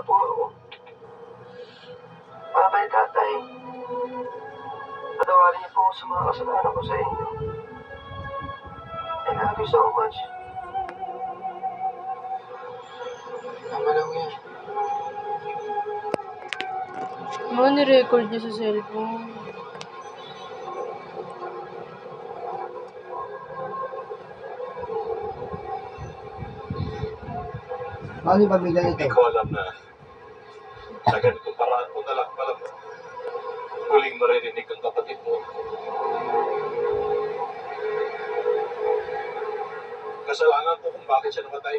po ako. Para kay tatay, patawarin niyo po ako sa mga kasalanan ko sa inyo. I love you so much. Tama lang yan. Mga nirecord niya sa cellphone. Paano yung pamilya Hindi ito? ko alam na sa ganitong paraan mo na lang pala huling maririnig ang kapatid mo. Kasalanan ko kung bakit siya namatay.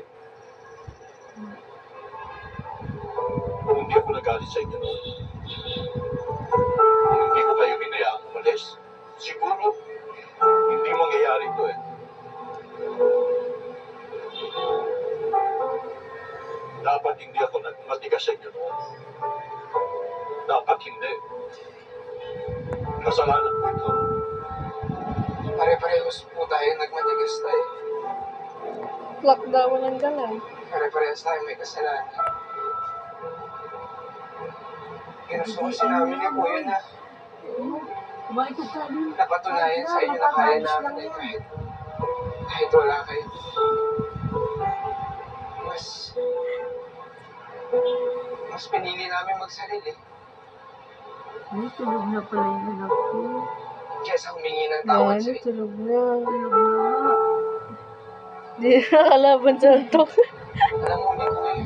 Kung hindi ako nagalit sa inyo noon, kung hindi ko kayo hinayaang umalis, siguro hindi mangyayari ito eh. Dapat hindi ako matigas sa inyo noon. Dapat hindi. Kasalanan ko ito. Pare-parehos po tayo nagmatigas tayo. Plak daw ng galang. Pare-parehos tayo may kasalanan. Ginusto ko sinabi niyo po yun na napatunayan sa inyo na kaya namin eh, kahit wala kayo. Mas pinili namin magsarili Ay, tulog na pala yung anak ko. kesa humingi ng tawad sa Yan, inyo. tulog na. Tulog na. Di na nakalaban sa antok. Alam mo, hindi ko eh.